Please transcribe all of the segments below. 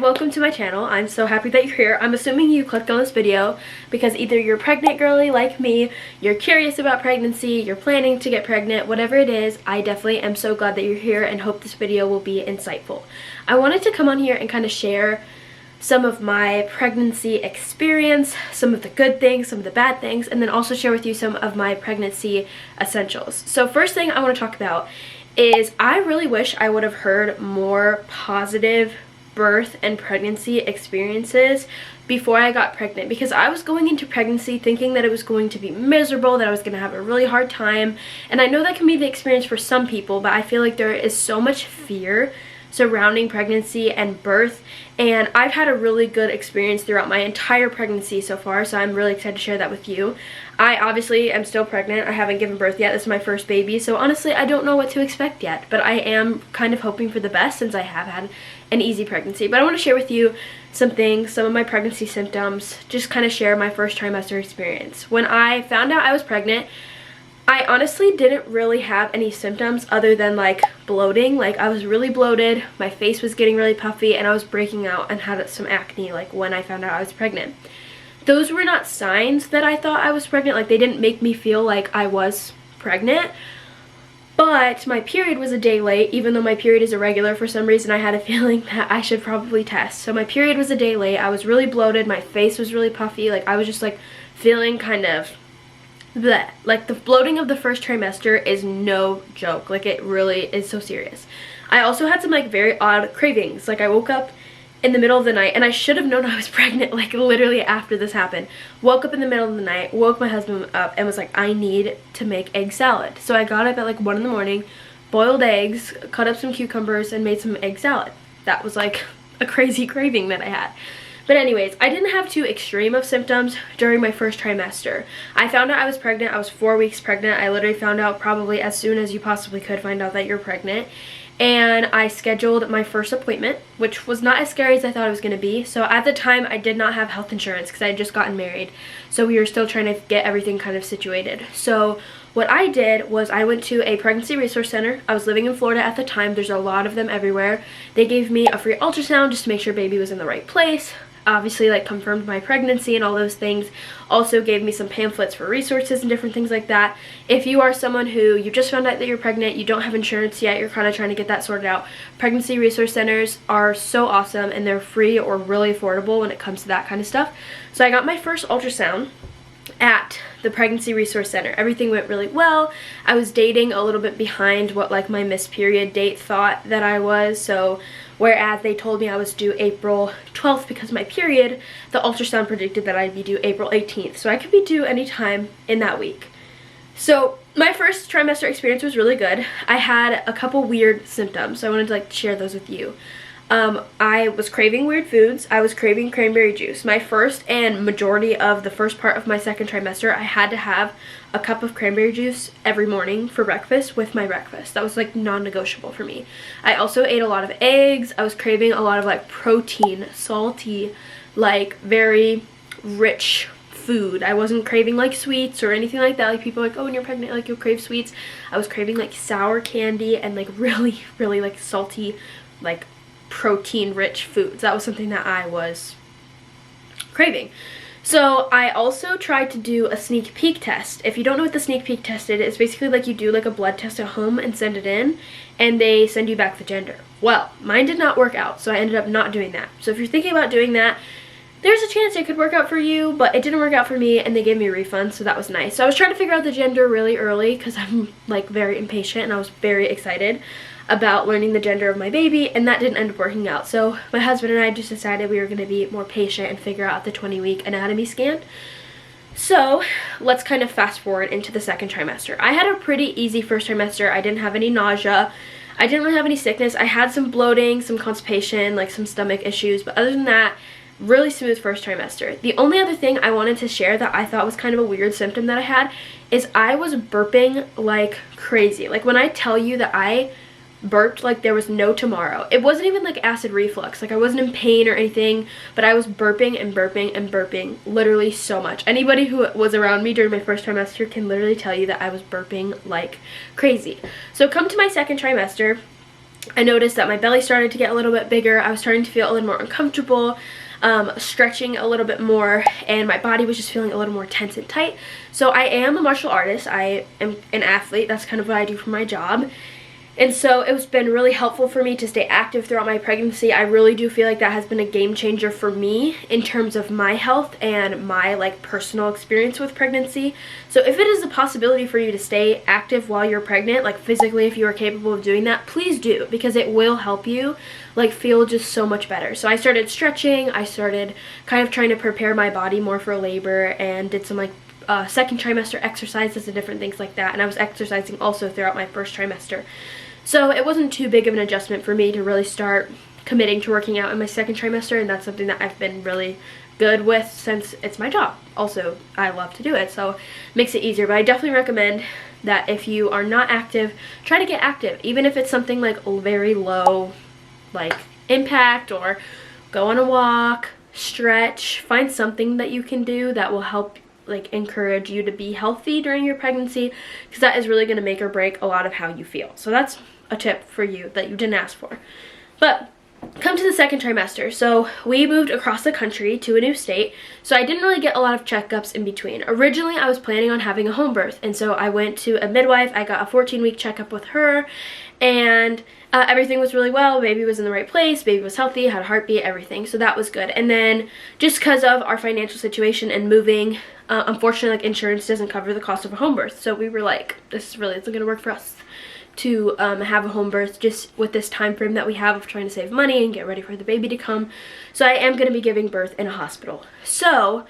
Welcome to my channel. I'm so happy that you're here. I'm assuming you clicked on this video because either you're pregnant girly like me, you're curious about pregnancy, you're planning to get pregnant, whatever it is. I definitely am so glad that you're here and hope this video will be insightful. I wanted to come on here and kind of share some of my pregnancy experience, some of the good things, some of the bad things, and then also share with you some of my pregnancy essentials. So first thing I want to talk about is I really wish I would have heard more positive birth and pregnancy experiences before I got pregnant, because I was going into pregnancy thinking that it was going to be miserable, that I was going to have a really hard time, and I know that can be the experience for some people, but I feel like there is so much fear surrounding pregnancy and birth, and I've had a really good experience throughout my entire pregnancy so far, so I'm really excited to share that with you. I obviously am still pregnant. I haven't given birth yet. This is my first baby, so honestly I don't know what to expect yet, but I am kind of hoping for the best since I have had an easy pregnancy. But I want to share with you some things, some of my pregnancy symptoms, just kind of share my first trimester experience. When I found out I was pregnant, I honestly didn't really have any symptoms other than like bloating. Like I was really bloated, my face was getting really puffy, and I was breaking out and had some acne like when I found out I was pregnant. Those were not signs that I thought I was pregnant, like they didn't make me feel like I was pregnant. But my period was a day late. Even though my period is irregular, for some reason I had a feeling that I should probably test. So my period was a day late. I was really bloated, my face was really puffy, like I was just like feeling kind of bleh. Like the bloating of the first trimester is no joke, like it really is so serious. I also had some like very odd cravings. Like I woke up in the middle of the night, and I should have known I was pregnant like literally after this happened. Woke up in the middle of the night, woke my husband up and was like, I need to make egg salad. So I got up at like 1 in the morning, boiled eggs, cut up some cucumbers, and made some egg salad. That was like a crazy craving that I had. But anyways, I didn't have too extreme of symptoms during my first trimester. I found out I was pregnant. I was 4 weeks pregnant. I literally found out probably as soon as you possibly could find out that you're pregnant. And I scheduled my first appointment, which was not as scary as I thought it was going to be. So at the time, I did not have health insurance because I had just gotten married. So we were still trying to get everything kind of situated. So what I did was I went to a pregnancy resource center. I was living in Florida at the time. There's a lot of them everywhere. They gave me a free ultrasound just to make sure baby was in the right place. Obviously like confirmed my pregnancy and all those things. Also gave me some pamphlets for resources and different things like that. If you are someone who you just found out that you're pregnant, you don't have insurance yet, you're kind of trying to get that sorted out, pregnancy resource centers are so awesome, and they're free or really affordable when it comes to that kind of stuff. So I got my first ultrasound at the pregnancy resource center. Everything went really well. I was dating a little bit behind what like my missed period date thought that I was, so whereas they told me I was due April 12th because of my period, the ultrasound predicted that I'd be due April 18th, so I could be due anytime in that week. So my first trimester experience was really good. I had a couple weird symptoms, so I wanted to like share those with you. I was craving weird foods. I was craving cranberry juice. My first and majority of the first part of my second trimester, I had to have a cup of cranberry juice every morning for breakfast with my breakfast. That was like non-negotiable for me. I also ate a lot of eggs. I was craving a lot of like protein, salty, like very rich food. I wasn't craving like sweets or anything like that. Like people are like, oh, when you're pregnant, like you'll crave sweets. I was craving like sour candy and like really, really like salty, like protein rich foods. That was something that I was craving. So I also tried to do a sneak peek test. If you don't know what the sneak peek test is, it's basically like you do like a blood test at home and send it in, and they send you back the gender. Well, mine did not work out, so I ended up not doing that. So if you're thinking about doing that, there's a chance it could work out for you, but it didn't work out for me, and they gave me a refund, so that was nice. So I was trying to figure out the gender really early because I'm like very impatient, and I was very excited about learning the gender of my baby, and that didn't end up working out. So my husband and I just decided we were going to be more patient and figure out the 20-week anatomy scan. So let's kind of fast forward into the second trimester. I had a pretty easy first trimester. I didn't have any nausea. I didn't really have any sickness. I had some bloating, some constipation, like some stomach issues, but other than that, really smooth first trimester. The only other thing I wanted to share that I thought was kind of a weird symptom that I had is I was burping like crazy. Like when I tell you that I burped like there was no tomorrow. It wasn't even like acid reflux. Like I wasn't in pain or anything, but I was burping and burping and burping literally so much. Anybody who was around me during my first trimester can literally tell you that I was burping like crazy. So come to my second trimester, I noticed that my belly started to get a little bit bigger. I was starting to feel a little more uncomfortable, stretching a little bit more, and my body was just feeling a little more tense and tight. So I am a martial artist. I am an athlete. That's kind of what I do for my job. And so it's been really helpful for me to stay active throughout my pregnancy. I really do feel like that has been a game changer for me in terms of my health and my like personal experience with pregnancy. So if it is a possibility for you to stay active while you're pregnant, like physically, if you are capable of doing that, please do, because it will help you like feel just so much better. So I started stretching. I started kind of trying to prepare my body more for labor, and did some like second trimester exercises and different things like that. And I was exercising also throughout my first trimester. So it wasn't too big of an adjustment for me to really start committing to working out in my second trimester, and that's something that I've been really good with since it's my job. Also, I love to do it, so it makes it easier. But I definitely recommend that if you are not active, try to get active, even if it's something like very low like impact, or go on a walk, stretch, find something that you can do that will help like encourage you to be healthy during your pregnancy, because that is really going to make or break a lot of how you feel. So that's a tip for you that you didn't ask for. But come to the second trimester. So we moved across the country to a new state, so I didn't really get a lot of checkups in between. Originally I was planning on having a home birth, and so I went to a midwife. I got a 14-week checkup with her, and everything was really well. Baby was in the right place, baby was healthy, had a heartbeat, everything, so that was good. And then just because of our financial situation and moving, unfortunately, like, insurance doesn't cover the cost of a home birth, so we were like, this really isn't going to work for us to have a home birth just with this time frame that we have of trying to save money and get ready for the baby to come. So I am going to be giving birth in a hospital. So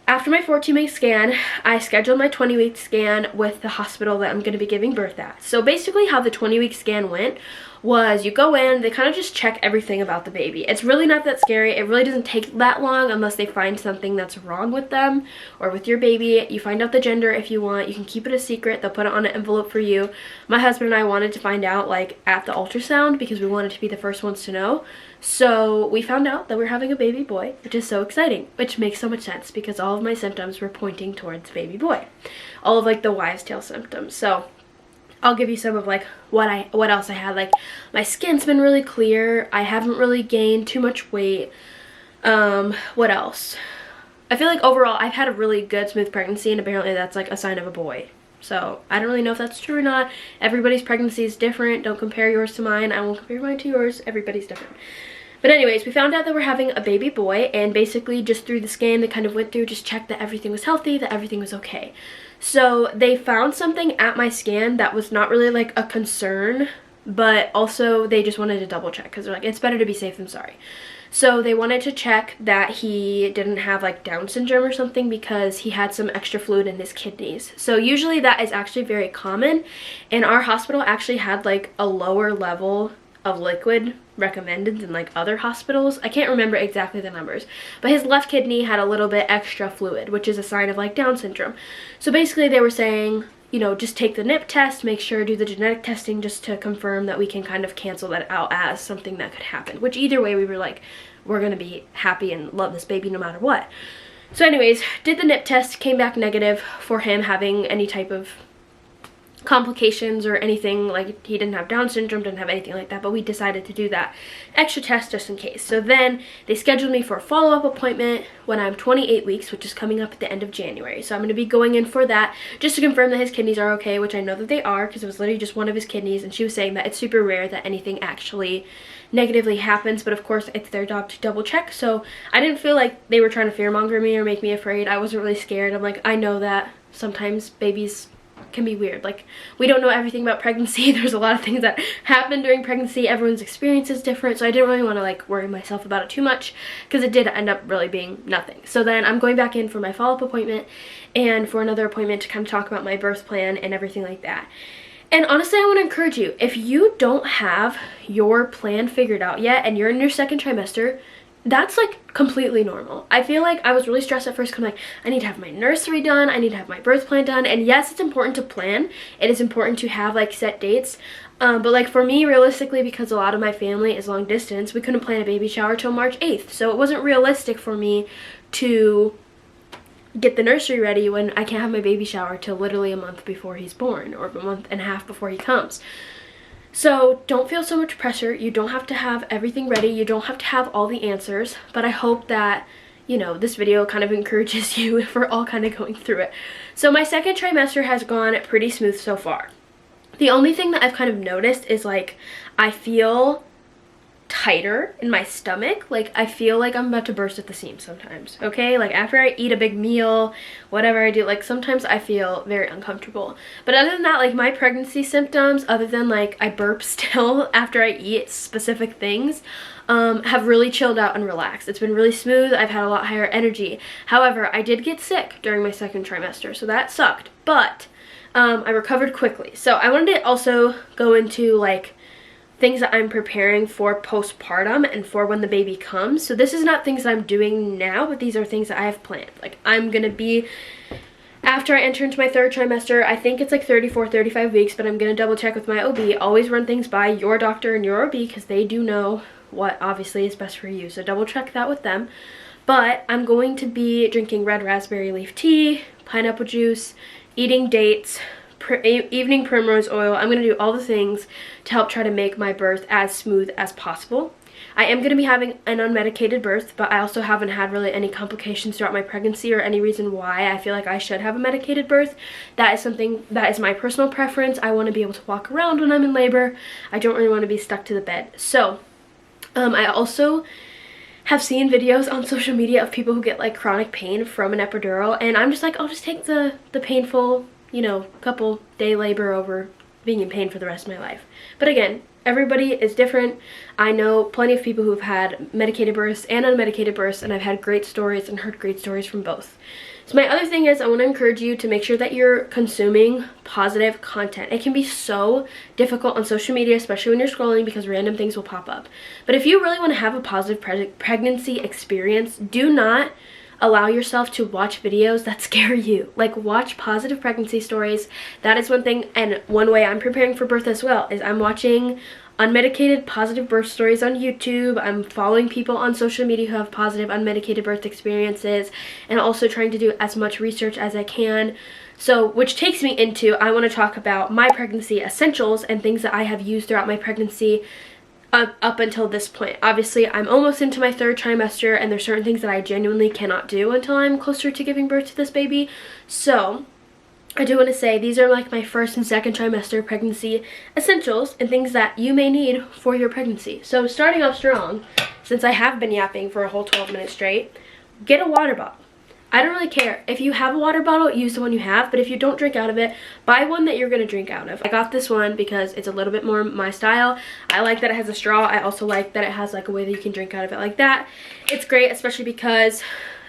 after my 14-week scan, I scheduled my 20-week scan with the hospital that I'm going to be giving birth at. So basically how the 20-week scan went was, you go in, they kind of just check everything about the baby. It's really not that scary. It really doesn't take that long unless they find something that's wrong with them or with your baby. You find out the gender if you want. You can keep it a secret. They'll put it on an envelope for you. My husband and I wanted to find out like at the ultrasound because we wanted to be the first ones to know. So we found out that we're having a baby boy, which is so exciting, which makes so much sense because all of my symptoms were pointing towards baby boy. All of like the wives' tale symptoms. So I'll give you some of like what else I had. Like, my skin's been really clear. I haven't really gained too much weight. What else? I feel like overall I've had a really good smooth pregnancy, and apparently that's like a sign of a boy. So I don't really know if that's true or not. Everybody's pregnancy is different. Don't compare yours to mine. I won't compare mine to yours. Everybody's different. But anyways, we found out that we're having a baby boy, and basically just through the scan they kind of went through, just checked that everything was healthy, that everything was okay. So they found something at my scan that was not really like a concern, but also they just wanted to double check because they're like, it's better to be safe than sorry. So they wanted to check that he didn't have like Down syndrome or something, because he had some extra fluid in his kidneys. So usually that is actually very common, and our hospital actually had like a lower level of liquid recommended than like other hospitals. I can't remember exactly the numbers, but his left kidney had a little bit extra fluid, which is a sign of like Down syndrome. So basically they were saying, you know, just take the NIP test, make sure do the genetic testing just to confirm that we can kind of cancel that out as something that could happen, which either way we were like, we're gonna be happy and love this baby no matter what. So anyways, did the NIP test, came back negative for him having any type of complications or anything. Like, he didn't have Down syndrome, didn't have anything like that, but we decided to do that extra test just in case. So then they scheduled me for a follow-up appointment when I'm 28 weeks, which is coming up at the end of January. So I'm going to be going in for that just to confirm that his kidneys are okay, which I know that they are because it was literally just one of his kidneys, and she was saying that it's super rare that anything actually negatively happens, but of course it's their job to double check. So I didn't feel like they were trying to fearmonger me or make me afraid. I wasn't really scared. I'm like, I know that sometimes babies can be weird. Like, we don't know everything about pregnancy. There's a lot of things that happen during pregnancy. Everyone's experience is different, so I didn't really want to like worry myself about it too much, because it did end up really being nothing. So then I'm going back in for my follow-up appointment and for another appointment to kind of talk about my birth plan and everything like that. And honestly, I want to encourage you, if you don't have your plan figured out yet and you're in your second trimester, that's like completely normal. I feel like I was really stressed at first because I'm like, I need to have my nursery done, I need to have my birth plan done, and yes, it's important to plan. It is important to have like set dates, but like for me, realistically, because a lot of my family is long distance, we couldn't plan a baby shower till March 8th, so it wasn't realistic for me to get the nursery ready when I can't have my baby shower till literally a month before he's born, or a month and a half before he comes. So don't feel so much pressure. You don't have to have everything ready. You don't have to have all the answers. But I hope that, you know, this video kind of encourages you if we're all kind of going through it. So my second trimester has gone pretty smooth so far. The only thing that I've kind of noticed is like I feel tighter in my stomach. Like I feel like I'm about to burst at the seams sometimes, okay? Like after I eat a big meal, whatever I do, like sometimes I feel very uncomfortable. But other than that, like my pregnancy symptoms, other than like I burp still after I eat specific things, have really chilled out and relaxed. It's been really smooth. I've had a lot higher energy. However, I did get sick during my second trimester, so that sucked. But I recovered quickly. So I wanted to also go into like things that I'm preparing for postpartum and for when the baby comes. So this is not things that I'm doing now, but these are things that I have planned. Like I'm gonna be, after I enter into my third trimester, I think it's like 34, 35 weeks, but I'm gonna double check with my OB. Always run things by your doctor and your OB because they do know what obviously is best for you. So double check that with them. But I'm going to be drinking red raspberry leaf tea, pineapple juice, eating dates, evening primrose oil. I'm going to do all the things to help try to make my birth as smooth as possible. I am going to be having an unmedicated birth, but I also haven't had really any complications throughout my pregnancy or any reason why I feel like I should have a medicated birth. That is something that is my personal preference. I want to be able to walk around when I'm in labor. I don't really want to be stuck to the bed. So I also have seen videos on social media of people who get like chronic pain from an epidural, and I'm just like, I'll just take the painful, you know, couple day labor over being in pain for the rest of my life. But again, everybody is different. I know plenty of people who've had medicated births and unmedicated births, and I've had great stories and heard great stories from both. So my other thing is I want to encourage you to make sure that you're consuming positive content. It can be so difficult on social media, especially when you're scrolling, because random things will pop up. But if you really want to have a positive pregnancy experience, do not allow yourself to watch videos that scare you. Like, watch positive pregnancy stories. That is one thing, and one way I'm preparing for birth as well is I'm watching unmedicated positive birth stories on YouTube. I'm following people on social media who have positive unmedicated birth experiences, and also trying to do as much research as I can. So, which takes me into, I want to talk about my pregnancy essentials and things that I have used throughout my pregnancy up until this point. Obviously, I'm almost into my third trimester, and there's certain things that I genuinely cannot do until I'm closer to giving birth to this baby. So I do want to say these are like my first and second trimester pregnancy essentials and things that you may need for your pregnancy. So starting off strong, since I have been yapping for a whole 12 minutes straight, get a water bottle. I don't really care. If you have a water bottle, use the one you have, but if you don't drink out of it, buy one that you're going to drink out of. I got this one because it's a little bit more my style. I like that it has a straw. I also like that it has like a way that you can drink out of it like that. It's great, especially because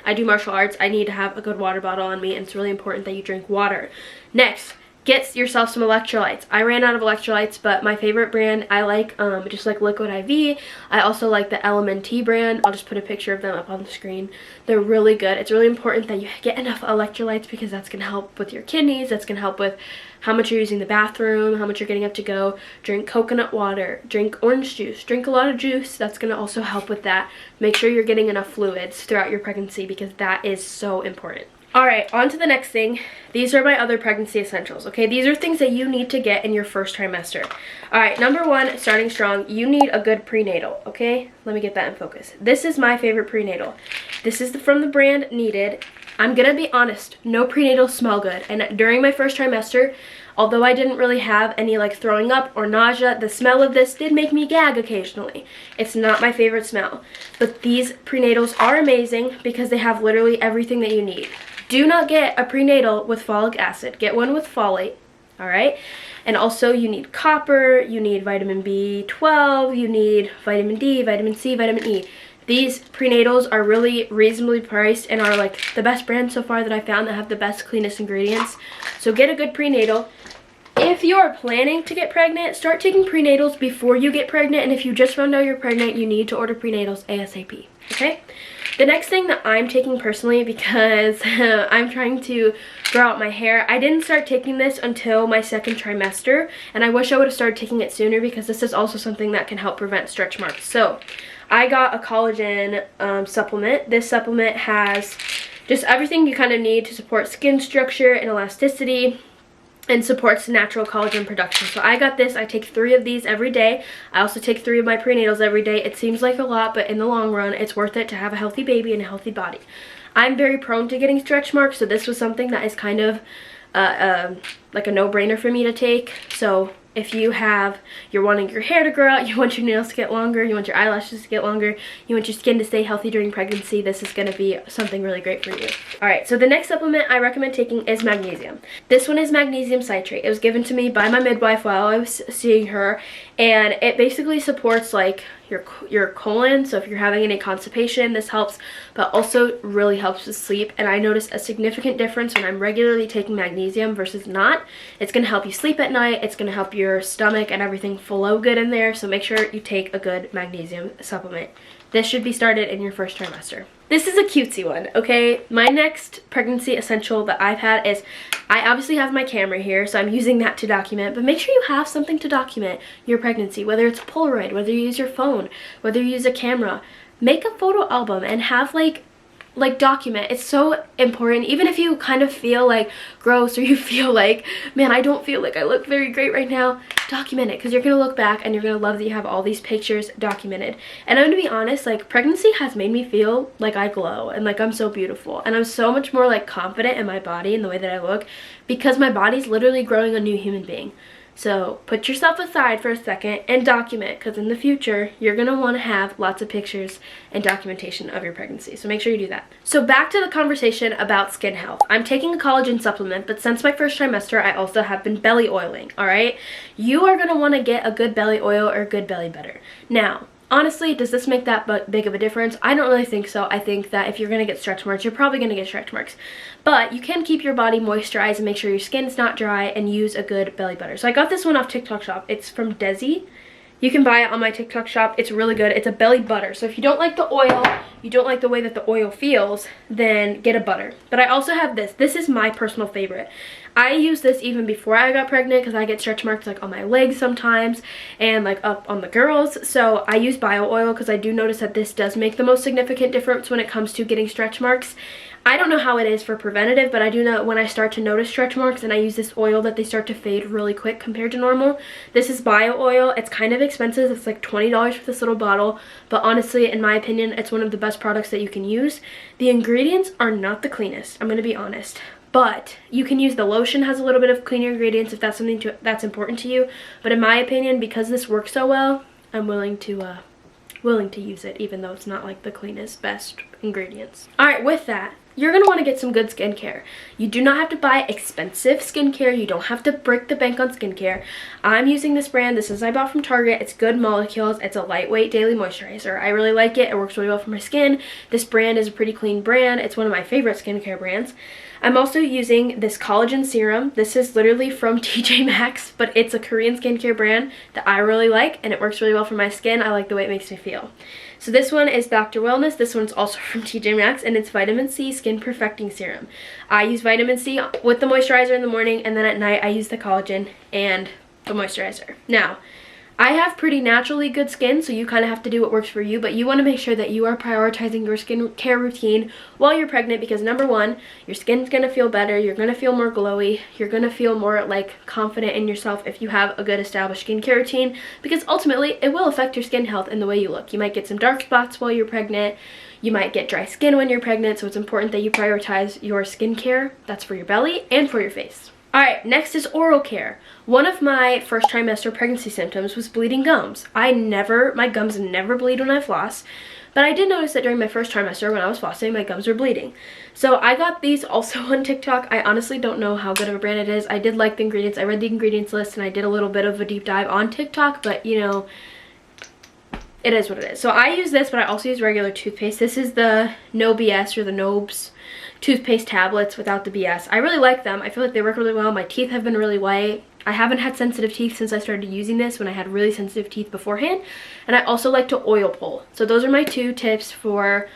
I do martial arts. I need to have a good water bottle on me, and it's really important that you drink water. Next, get yourself some electrolytes. I ran out of electrolytes, but my favorite brand, I like just like Liquid IV. I also like the LMNT brand. I'll just put a picture of them up on the screen. They're really good. It's really important that you get enough electrolytes because that's going to help with your kidneys. That's going to help with how much you're using the bathroom, how much you're getting up to go. Drink coconut water, drink orange juice, drink a lot of juice. That's going to also help with that. Make sure you're getting enough fluids throughout your pregnancy because that is so important. Alright, on to the next thing. These are my other pregnancy essentials, okay? These are things that you need to get in your first trimester. Alright, number one, starting strong, you need a good prenatal, okay? Let me get that in focus. This is my favorite prenatal. This is from the brand Needed. I'm gonna be honest, no prenatals smell good. And during my first trimester, although I didn't really have any like throwing up or nausea, the smell of this did make me gag occasionally. It's not my favorite smell. But these prenatals are amazing because they have literally everything that you need. Do not get a prenatal with folic acid. Get one with folate, all right? And also you need copper, you need vitamin B12, you need vitamin D, vitamin C, vitamin E. These prenatals are really reasonably priced and are like the best brand so far that I found that have the best, cleanest ingredients. So get a good prenatal. If you are planning to get pregnant, start taking prenatals before you get pregnant. And if you just found out you're pregnant, you need to order prenatals ASAP, okay? The next thing that I'm taking personally, because I'm trying to grow out my hair, I didn't start taking this until my second trimester, and I wish I would have started taking it sooner because this is also something that can help prevent stretch marks. So I got a collagen supplement. This supplement has just everything you kind of need to support skin structure and elasticity. and supports natural collagen production. So I got this. I take 3 of these every day. I also take 3 of my prenatals every day. It seems like a lot, but in the long run, it's worth it to have a healthy baby and a healthy body. I'm very prone to getting stretch marks, so this was something that is kind of like a no-brainer for me to take. So if you're wanting your hair to grow out, you want your nails to get longer, you want your eyelashes to get longer, you want your skin to stay healthy during pregnancy, this is going to be something really great for you. Alright, so the next supplement I recommend taking is magnesium. This one is magnesium citrate. It was given to me by my midwife while I was seeing her, and it basically supports like your colon. So if you're having any constipation, this helps, but also really helps with sleep. And I noticed a significant difference when I'm regularly taking magnesium versus not. It's going to help you sleep at night. It's going to help your stomach and everything flow good in there. So make sure you take a good magnesium supplement. This should be started in your first trimester. This is a cutesy one, okay? My next pregnancy essential that I've had is, I obviously have my camera here, so I'm using that to document, but make sure you have something to document your pregnancy, whether it's a Polaroid, whether you use your phone, whether you use a camera. Make a photo album and have like document. It's so important. Even if you kind of feel like gross, or you feel like, man, I don't feel like I look very great right now, document it, because you're gonna look back and you're gonna love that you have all these pictures documented. And I'm gonna be honest, like, pregnancy has made me feel like I glow and like I'm so beautiful, and I'm so much more like confident in my body and the way that I look, because my body's literally growing a new human being. So put yourself aside for a second and document, because in the future you're going to want to have lots of pictures and documentation of your pregnancy. So make sure you do that. So back to the conversation about skin health. I'm taking a collagen supplement, but since my first trimester I also have been belly oiling, alright? You are going to want to get a good belly oil or a good belly butter. Now, honestly, does this make that big of a difference? I don't really think so. I think that if you're going to get stretch marks, you're probably going to get stretch marks. But you can keep your body moisturized and make sure your skin's not dry, and use a good belly butter. So I got this one off TikTok shop. It's from Desi. You can buy it on my TikTok shop. It's really good. It's a belly butter. So if you don't like the oil, you don't like the way that the oil feels, then get a butter. But I also have this. This is my personal favorite. I use this even before I got pregnant, because I get stretch marks like on my legs sometimes and like up on the girls. So I use bio oil because I do notice that this does make the most significant difference when it comes to getting stretch marks. I don't know how it is for preventative, but I do know when I start to notice stretch marks and I use this oil that they start to fade really quick compared to normal. This is bio oil. It's kind of expensive. It's like $20 for this little bottle, but honestly, in my opinion, it's one of the best products that you can use. The ingredients are not the cleanest, I'm going to be honest. But you can use the lotion, has a little bit of cleaner ingredients if that's something that's important to you. But in my opinion, because this works so well, I'm willing to use it, even though it's not like the cleanest, best ingredients. Alright, with that, you're going to want to get some good skincare. You do not have to buy expensive skincare. You don't have to break the bank on skincare. I'm using this brand. This is I bought from Target. It's Good Molecules. It's a lightweight daily moisturizer. I really like it. It works really well for my skin. This brand is a pretty clean brand. It's one of my favorite skincare brands. I'm also using this collagen serum. This is literally from TJ Maxx, but it's a Korean skincare brand that I really like, and it works really well for my skin. I like the way it makes me feel. So this one is Dr. Wellness. This one's also from TJ Maxx, and it's Vitamin C Skin Perfecting Serum. I use vitamin C with the moisturizer in the morning, and then at night I use the collagen and the moisturizer. Now, I have pretty naturally good skin, so you kind of have to do what works for you, but you want to make sure that you are prioritizing your skincare routine while you're pregnant, because number one, your skin's going to feel better, you're going to feel more glowy, you're going to feel more like confident in yourself if you have a good established skincare routine, because ultimately it will affect your skin health and the way you look. You might get some dark spots while you're pregnant, you might get dry skin when you're pregnant, so it's important that you prioritize your skincare. That's for your belly and for your face. Alright, next is oral care. One of my first trimester pregnancy symptoms was bleeding gums. My gums never bleed when I floss, but I did notice that during my first trimester when I was flossing, my gums were bleeding. So I got these also on TikTok. I honestly don't know how good of a brand it is. I did like the ingredients. I read the ingredients list and I did a little bit of a deep dive on TikTok, but you know, it is what it is. So I use this, but I also use regular toothpaste. This is the No BS, or the Nobes toothpaste tablets without the BS. I really like them. I feel like they work really well. My teeth have been really white. I haven't had sensitive teeth since I started using this, when I had really sensitive teeth beforehand. And I also like to oil pull. So those are my 2 tips for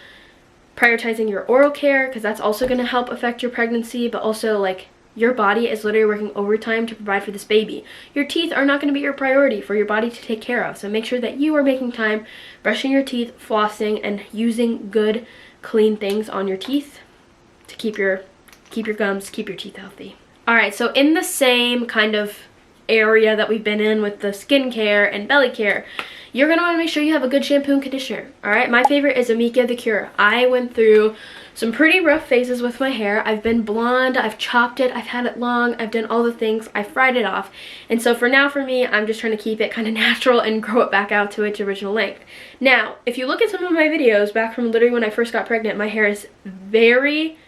prioritizing your oral care, because that's also going to help affect your pregnancy, but also like your body is literally working overtime to provide for this baby. Your teeth are not going to be your priority for your body to take care of. So make sure that you are making time, brushing your teeth, flossing, and using good, clean things on your teeth to keep your gums, keep your teeth healthy. Alright, so in the same kind of area that we've been in with the skincare and belly care, you're going to want to make sure you have a good shampoo and conditioner. Alright, my favorite is Amika The Cure. I went through some pretty rough phases with my hair. I've been blonde, I've chopped it, I've had it long, I've done all the things, I fried it off. And so for now, for me, I'm just trying to keep it kind of natural and grow it back out to its original length. Now, if you look at some of my videos back from literally when I first got pregnant, my hair is very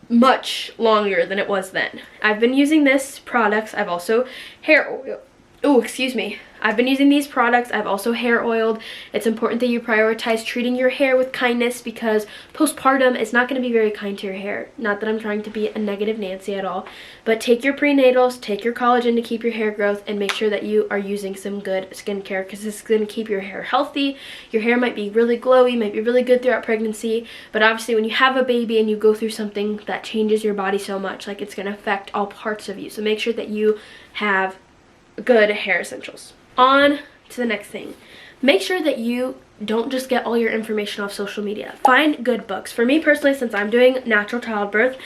much longer than it was then. I've been using this products. I've also hair oil. Oh, excuse me. I've been using these products. I've also hair oiled. It's important that you prioritize treating your hair with kindness, because postpartum is not going to be very kind to your hair. Not that I'm trying to be a negative Nancy at all, but take your prenatals, take your collagen to keep your hair growth, and make sure that you are using some good skincare, because this is going to keep your hair healthy. Your hair might be really glowy, might be really good throughout pregnancy, but obviously when you have a baby and you go through something that changes your body so much, like, it's going to affect all parts of you. So make sure that you have good hair essentials. On to the next thing. Make sure that you don't just get all your information off social media. Find good books. For me personally, since I'm doing natural childbirth,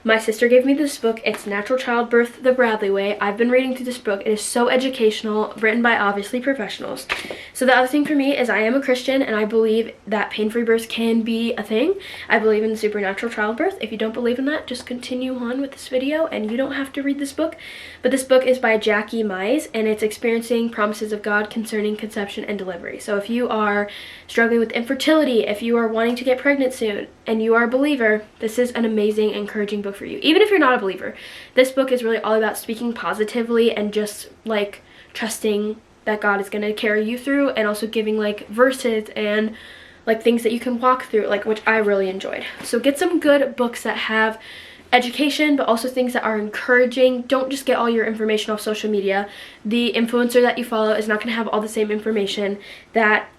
my sister gave me this book. It's Natural Childbirth the Bradley Way. I've been reading through this book. It is so educational, written by obviously professionals. So the other thing for me is I am a Christian, and I believe that pain-free births can be a thing. I believe in supernatural childbirth. If you don't believe in that, just continue on with this video and you don't have to read this book. But this book is by Jackie Mize, and it's Experiencing Promises of God Concerning Conception and Delivery. So if you are struggling with infertility, if you are wanting to get pregnant soon, and you are a believer, this is an amazing, encouraging book for you. Even if you're not a believer, this book is really all about speaking positively and just like trusting that God is going to carry you through, and also giving like verses and like things that you can walk through, like, which I really enjoyed. So get some good books that have education, but also things that are encouraging. Don't just get all your information off social media. The influencer that you follow is not going to have all the same information that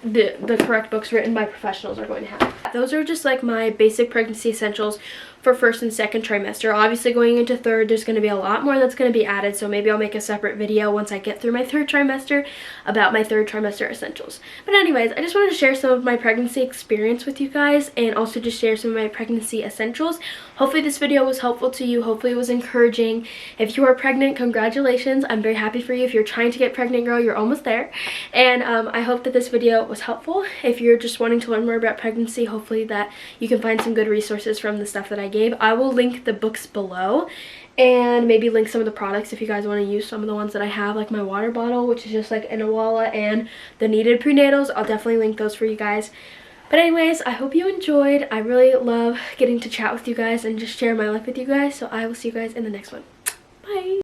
the correct books written by professionals are going to have. Those are just like my basic pregnancy essentials for first and second trimester. Obviously going into third, there's going to be a lot more that's going to be added, so maybe I'll make a separate video once I get through my third trimester about my third trimester essentials. But anyways, I just wanted to share some of my pregnancy experience with you guys, and also just share some of my pregnancy essentials. Hopefully this video was helpful to you. Hopefully it was encouraging. If you are pregnant, congratulations. I'm very happy for you. If you're trying to get pregnant, girl, you're almost there. And I hope that this video was helpful. If you're just wanting to learn more about pregnancy, hopefully that you can find some good resources from the stuff that I gave. I will link the books below, and maybe link some of the products if you guys want to use some of the ones that I have, like my water bottle, which is just like an Awala, and the Needed Prenatals. I'll definitely link those for you guys. But anyways, I hope you enjoyed. I really love getting to chat with you guys and just share my life with you guys, so I will see you guys in the next one. Bye!